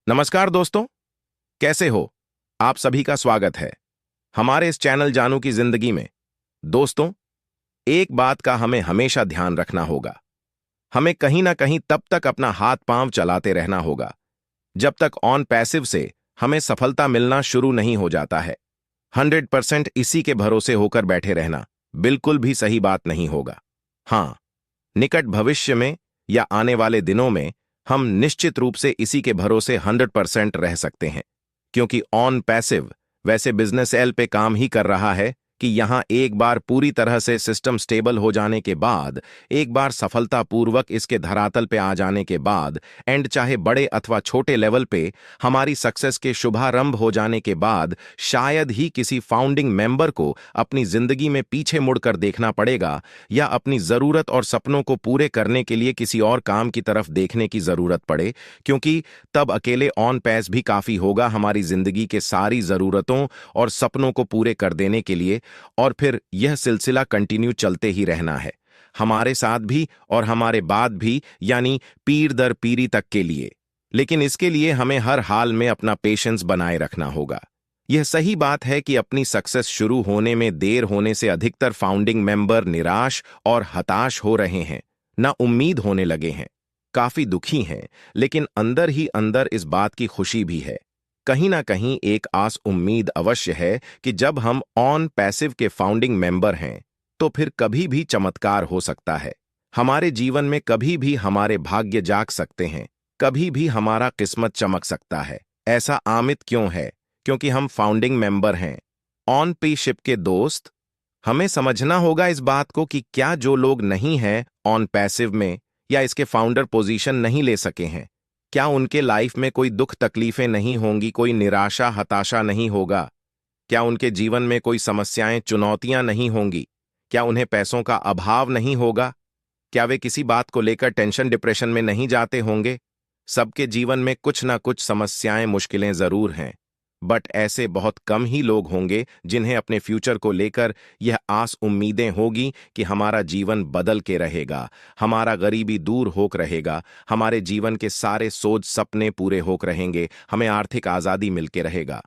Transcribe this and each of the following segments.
नमस्कार दोस्तों, कैसे हो? आप सभी का स्वागत है हमारे इस चैनल जानू की जिंदगी में। दोस्तों, एक बात का हमें हमेशा ध्यान रखना होगा। हमें कहीं ना कहीं तब तक अपना हाथ पांव चलाते रहना होगा जब तक ऑन पैसिव से हमें सफलता मिलना शुरू नहीं हो जाता है। 100% इसी के भरोसे होकर बैठे रहना बिल्कुल भी सही बात नहीं होगा। हाँ, निकट भविष्य में या आने वाले दिनों में हम निश्चित रूप से इसी के भरोसे 100% रह सकते हैं, क्योंकि ऑन पैसिव वैसे बिजनेस एल पे काम ही कर रहा है कि यहां एक बार पूरी तरह से सिस्टम स्टेबल हो जाने के बाद, एक बार सफलतापूर्वक इसके धरातल पे आ जाने के बाद, एंड चाहे बड़े अथवा छोटे लेवल पे हमारी सक्सेस के शुभारंभ हो जाने के बाद, शायद ही किसी फाउंडिंग मेंबर को अपनी जिंदगी में पीछे मुड़कर देखना पड़ेगा या अपनी जरूरत और सपनों को पूरे करने के लिए किसी और काम की तरफ देखने की जरूरत पड़े, क्योंकि तब अकेले ऑन पैस भी काफी होगा हमारी जिंदगी के सारी जरूरतों और सपनों को पूरे कर देने के लिए। और फिर यह सिलसिला कंटिन्यू चलते ही रहना है, हमारे साथ भी और हमारे बाद भी, यानी पीढ़ दर पीढ़ी तक के लिए। लेकिन इसके लिए हमें हर हाल में अपना पेशेंस बनाए रखना होगा। यह सही बात है कि अपनी सक्सेस शुरू होने में देर होने से अधिकतर फाउंडिंग मेंबर निराश और हताश हो रहे हैं, ना उम्मीद होने लगे हैं, काफी दुखी हैं, लेकिन अंदर ही अंदर इस बात की खुशी भी है। कहीं ना कहीं एक आस उम्मीद अवश्य है कि जब हम ऑन पैसिव के फाउंडिंग मेंबर हैं तो फिर कभी भी चमत्कार हो सकता है। हमारे जीवन में कभी भी हमारे भाग्य जाग सकते हैं, कभी भी हमारा किस्मत चमक सकता है। ऐसा आमित क्यों है? क्योंकि हम फाउंडिंग मेंबर हैं, ऑन पे शिप के दोस्त। हमें समझना होगा इस बात को कि क्या जो लोग नहीं हैं ऑन पैसिव में या इसके फाउंडर पोजीशन नहीं ले सके हैं, क्या उनके लाइफ में कोई दुख तकलीफें नहीं होंगी, कोई निराशा हताशा नहीं होगा? क्या उनके जीवन में कोई समस्याएं चुनौतियां नहीं होंगी? क्या उन्हें पैसों का अभाव नहीं होगा? क्या वे किसी बात को लेकर टेंशन डिप्रेशन में नहीं जाते होंगे? सबके जीवन में कुछ ना कुछ समस्याएं मुश्किलें जरूर हैं, बट ऐसे बहुत कम ही लोग होंगे जिन्हें अपने फ्यूचर को लेकर यह आस उम्मीदें होगी कि हमारा जीवन बदल के रहेगा, हमारा गरीबी दूर होक रहेगा, हमारे जीवन के सारे सोच सपने पूरे होक रहेंगे, हमें आर्थिक आजादी मिलके रहेगा।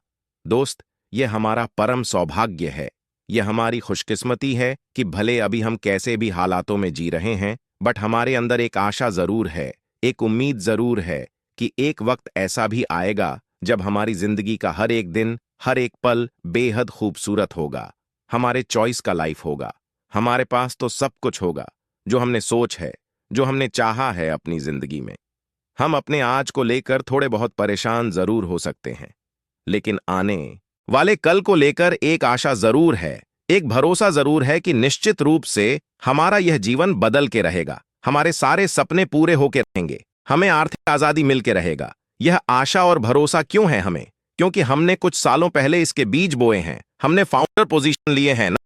दोस्त, यह हमारा परम सौभाग्य है, यह हमारी खुशकिस्मती है कि भले अभी हम कैसे भी हालातों में जी रहे हैं, बट हमारे अंदर एक आशा जरूर है, एक उम्मीद जरूर है कि एक वक्त ऐसा भी आएगा जब हमारी जिंदगी का हर एक दिन, हर एक पल बेहद खूबसूरत होगा, हमारे चॉइस का लाइफ होगा। हमारे पास तो सब कुछ होगा जो हमने सोच है, जो हमने चाहा है अपनी जिंदगी में। हम अपने आज को लेकर थोड़े बहुत परेशान जरूर हो सकते हैं, लेकिन आने वाले कल को लेकर एक आशा जरूर है, एक भरोसा जरूर है कि निश्चित रूप से हमारा यह जीवन बदल के रहेगा, हमारे सारे सपने पूरे होके रहेंगे, हमें आर्थिक आजादी मिल के रहेगा। यह आशा और भरोसा क्यों है हमें? क्योंकि हमने कुछ सालों पहले इसके बीज बोए हैं, हमने फाउंडर पोजीशन लिए हैं ना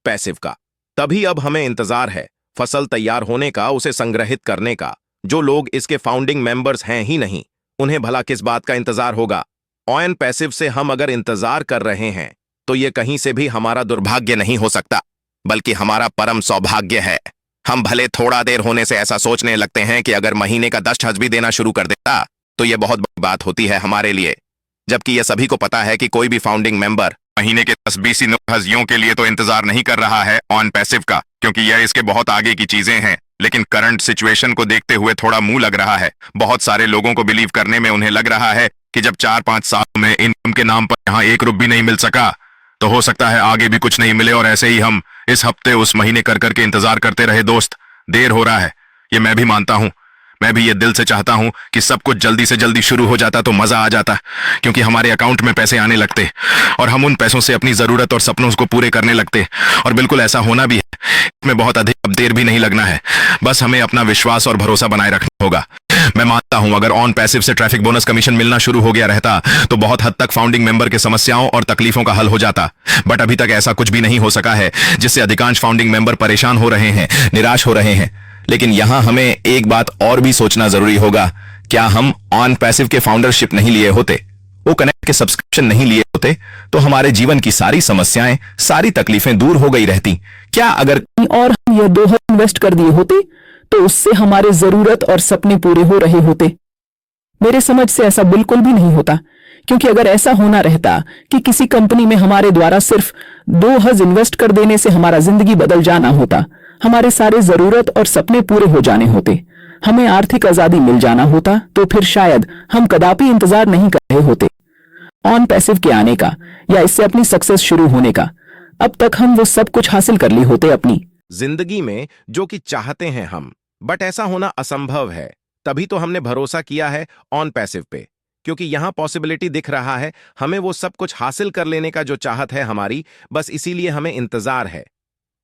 पैसिव का। तभी अब हमें इंतजार है फसल तैयार होने का, उसे संग्रहित करने का। जो लोग इसके फाउंडिंग मेंबर्स हैं ही नहीं, उन्हें भला किस बात का इंतजार होगा? ऑन पैसिव से हम अगर इंतजार कर रहे हैं तो यह कहीं से भी हमारा दुर्भाग्य नहीं हो सकता, बल्कि हमारा परम सौभाग्य है। हम भले थोड़ा देर होने से ऐसा सोचने लगते हैं कि अगर महीने का 10 हज भी देना शुरू कर देता तो यह बहुत बड़ी बात होती है हमारे लिए, जबकि यह सभी को पता है कि कोई भी फाउंडिंग मेंबर महीने के 10-20 हजियों के लिए तो इंतजार नहीं कर रहा है ऑन पैसिव का, क्योंकि यह इसके बहुत आगे की चीजें हैं। लेकिन करंट सिचुएशन को देखते हुए थोड़ा मुंह लग रहा है, बहुत सारे लोगों को बिलीव करने में उन्हें लग रहा है कि जब 4-5 साल में इनकम के नाम पर यहाँ 1 रुपया भी नहीं मिल सका, तो हो सकता है आगे भी कुछ नहीं मिले, और ऐसे ही हम इस हफ्ते उस महीने कर करके इंतजार करते रहे। दोस्त, देर हो रहा है, ये मैं भी मानता हूं, मैं भी ये दिल से चाहता हूं कि सब कुछ जल्दी से जल्दी शुरू हो जाता तो मजा आ जाता, क्योंकि हमारे अकाउंट में पैसे आने लगते और हम उन पैसों से अपनी जरूरत और सपनों को पूरे करने लगते। और बिल्कुल ऐसा होना भी है, इसमें बहुत अधिक अब देर भी नहीं लगना है, बस हमें अपना विश्वास और भरोसा बनाए रखना होगा। मैं मानता हूं अगर ऑन पैसिव से ट्रैफिक बोनस कमीशन मिलना शुरू हो गया रहता तो बहुत हद तक फाउंडिंग मेंबर के समस्याओं और तकलीफों का हल हो जाता, बट अभी तक ऐसा कुछ भी नहीं हो सका है, जिससे अधिकांश फाउंडिंग मेंबर परेशान हो रहे हैं, निराश हो रहे हैं। लेकिन यहां हमें एक बात और भी सोचना जरूरी होगा, क्या हम ऑन पैसिव के फाउंडरशिप नहीं लिए होते, वो कनेक्ट के सब्सक्रिप्शन नहीं लिए होते, तो हमारे जीवन की सारी समस्याएं, सारी तकलीफें दूर हो गई रहती। क्या अगर और हम यह 2 इन्वेस्ट कर दिए होते तो उससे हमारे जरूरत और सपने पूरे हो रहे होते। मेरे समझ से ऐसा बिल्कुल भी नहीं होता, क्योंकि अगर ऐसा होना रहता कि किसी कंपनी में हमारे द्वारा सिर्फ 2 हज़ इन्वेस्ट कर देने से हमारा जिंदगी बदल जाना होता, हमारे सारे जरूरत और सपने पूरे हो जाने होते, हमें आर्थिक आजादी मिल जाना होता, तो फिर शायद हम कदापि इंतजार नहीं कर रहे होते ऑन पैसिव के आने का या इससे अपनी सक्सेस शुरू होने का। अब तक हम वो सब कुछ हासिल कर ली होते अपनी जिंदगी में जो कि चाहते हैं हम, बट ऐसा होना असंभव है। तभी तो हमने भरोसा किया है ऑन पैसिव पे, क्योंकि यहां पॉसिबिलिटी दिख रहा है हमें वो सब कुछ हासिल कर लेने का जो चाहत है हमारी, बस इसीलिए हमें इंतजार है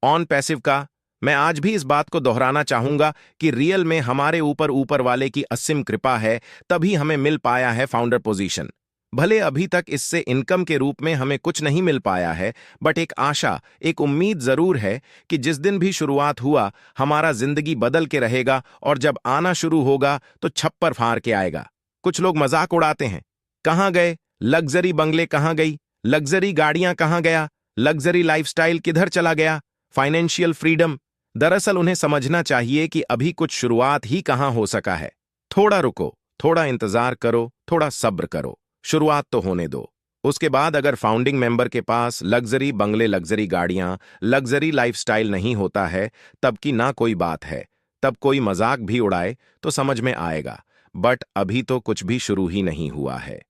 ऑन पैसिव का। मैं आज भी इस बात को दोहराना चाहूंगा कि रियल में हमारे ऊपर वाले की असीम कृपा है, तभी हमें मिल पाया है फाउंडर पोजीशन। भले अभी तक इससे इनकम के रूप में हमें कुछ नहीं मिल पाया है, बट एक आशा, एक उम्मीद जरूर है कि जिस दिन भी शुरुआत हुआ हमारा जिंदगी बदल के रहेगा, और जब आना शुरू होगा तो छप्पर फाड़ के आएगा। कुछ लोग मजाक उड़ाते हैं, कहां गए लग्जरी बंगले, कहां गई लग्जरी गाड़ियां, कहां गया लग्जरी लाइफस्टाइल, किधर चला गया फाइनेंशियल फ्रीडम। दरअसल उन्हें समझना चाहिए कि अभी कुछ शुरुआत ही कहां हो सका है। थोड़ा रुको, थोड़ा इंतजार करो, थोड़ा सब्र करो, शुरुआत तो होने दो। उसके बाद अगर फाउंडिंग मेंबर के पास लग्जरी बंगले, लग्जरी गाड़ियां, लग्जरी लाइफस्टाइल नहीं होता है, तब की ना कोई बात है। तब कोई मजाक भी उड़ाए तो समझ में आएगा, बट अभी तो कुछ भी शुरू ही नहीं हुआ है।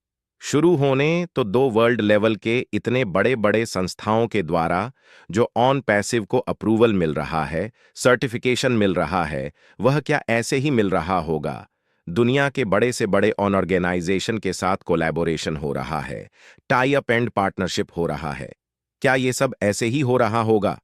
शुरू होने तो दो वर्ल्ड लेवल के इतने बड़े बड़े संस्थाओं के द्वारा जो ऑन पैसिव को अप्रूवल मिल रहा है, सर्टिफिकेशन मिल रहा है, वह क्या ऐसे ही मिल रहा होगा? दुनिया के बड़े से बड़े ऑन ऑर्गेनाइजेशन के साथ कोलैबोरेशन हो रहा है, टाई अप एंड पार्टनरशिप हो रहा है। क्या ये सब ऐसे ही हो रहा होगा?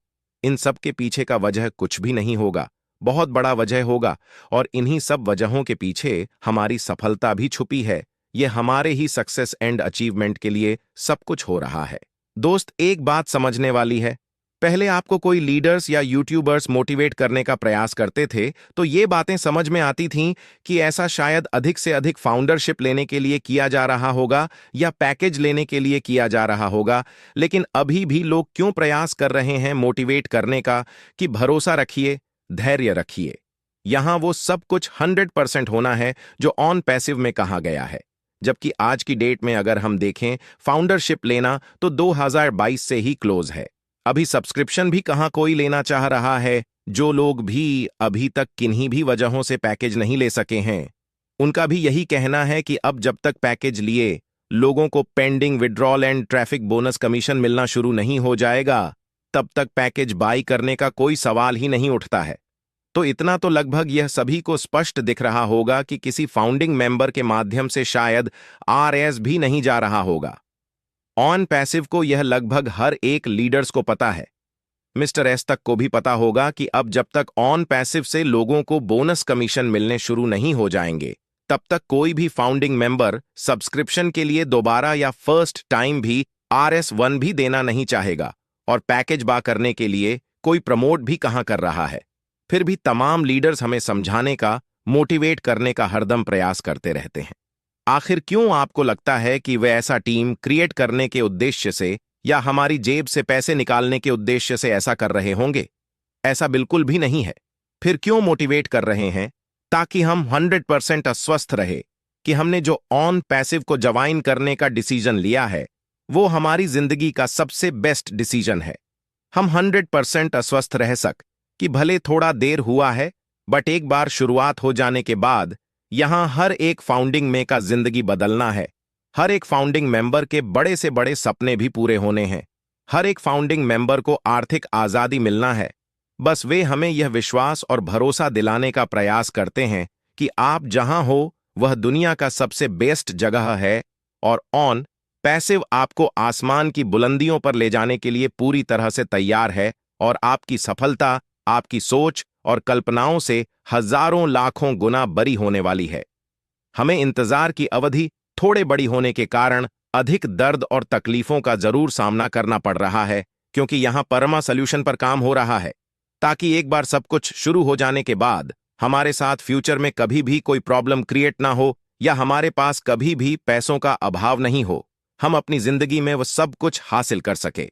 इन सब के पीछे का वजह कुछ भी नहीं होगा, बहुत बड़ा वजह होगा, और इन्हीं सब वजहों के पीछे हमारी सफलता भी छुपी है। ये हमारे ही सक्सेस एंड अचीवमेंट के लिए सब कुछ हो रहा है। दोस्त, एक बात समझने वाली है, पहले आपको कोई लीडर्स या यूट्यूबर्स मोटिवेट करने का प्रयास करते थे तो ये बातें समझ में आती थीं कि ऐसा शायद अधिक से अधिक फाउंडरशिप लेने के लिए किया जा रहा होगा या पैकेज लेने के लिए किया जा रहा होगा। लेकिन अभी भी लोग क्यों प्रयास कर रहे हैं मोटिवेट करने का कि भरोसा रखिए, धैर्य रखिए, यहां वो सब कुछ 100% होना है जो ऑन पैसिव में कहा गया है। जबकि आज की डेट में अगर हम देखें, फाउंडरशिप लेना तो 2022 से ही क्लोज है। अभी सब्सक्रिप्शन भी कहां कोई लेना चाह रहा है। जो लोग भी अभी तक किन्हीं भी वजहों से पैकेज नहीं ले सके हैं, उनका भी यही कहना है कि अब जब तक पैकेज लिए लोगों को pending withdrawal and traffic bonus commission मिलना शुरू नहीं हो जाएगा, तब तक पैकेज बाई करने का कोई सवाल ही नहीं उठता है। तो इतना तो लगभग यह सभी को स्पष्ट दिख रहा होगा कि किसी फाउंडिंग मेंबर के माध्यम से शायद आरएस भी नहीं जा रहा होगा ऑन पैसिव को। यह लगभग हर एक लीडर्स को पता है, मिस्टर एस तक को भी पता होगा कि अब जब तक ऑन पैसिव से लोगों को बोनस कमीशन मिलने शुरू नहीं हो जाएंगे, तब तक कोई भी फाउंडिंग मेंबर सब्सक्रिप्शन के लिए दोबारा या फर्स्ट टाइम भी RS1 भी देना नहीं चाहेगा, और पैकेज बा करने के लिए कोई प्रमोट भी कहां कर रहा है। फिर भी तमाम लीडर्स हमें समझाने का, मोटिवेट करने का हरदम प्रयास करते रहते हैं। आखिर क्यों आपको लगता है कि वे ऐसा टीम क्रिएट करने के उद्देश्य से या हमारी जेब से पैसे निकालने के उद्देश्य से ऐसा कर रहे होंगे? ऐसा बिल्कुल भी नहीं है। फिर क्यों मोटिवेट कर रहे हैं? ताकि हम 100% अस्वस्थ रहे कि हमने जो ऑन पैसिव को ज्वाइन करने का डिसीजन लिया है वो हमारी जिंदगी का सबसे बेस्ट डिसीजन है। हम 100% अस्वस्थ रह सक कि भले थोड़ा देर हुआ है, बट एक बार शुरुआत हो जाने के बाद यहां हर एक फाउंडिंग में का जिंदगी बदलना है। हर एक फाउंडिंग मेंबर के बड़े से बड़े सपने भी पूरे होने हैं। हर एक फाउंडिंग मेंबर को आर्थिक आजादी मिलना है। बस वे हमें यह विश्वास और भरोसा दिलाने का प्रयास करते हैं कि आप जहां हो वह दुनिया का सबसे बेस्ट जगह है, और ऑन पैसिव आपको आसमान की बुलंदियों पर ले जाने के लिए पूरी तरह से तैयार है, और आपकी सफलता आपकी सोच और कल्पनाओं से हजारों लाखों गुना बड़ी होने वाली है। हमें इंतजार की अवधि थोड़े बड़ी होने के कारण अधिक दर्द और तकलीफों का जरूर सामना करना पड़ रहा है, क्योंकि यहां परमा सॉल्यूशन पर काम हो रहा है, ताकि एक बार सब कुछ शुरू हो जाने के बाद हमारे साथ फ्यूचर में कभी भी कोई प्रॉब्लम क्रिएट ना हो, या हमारे पास कभी भी पैसों का अभाव नहीं हो। हम अपनी जिंदगी में वो सब कुछ हासिल कर सके।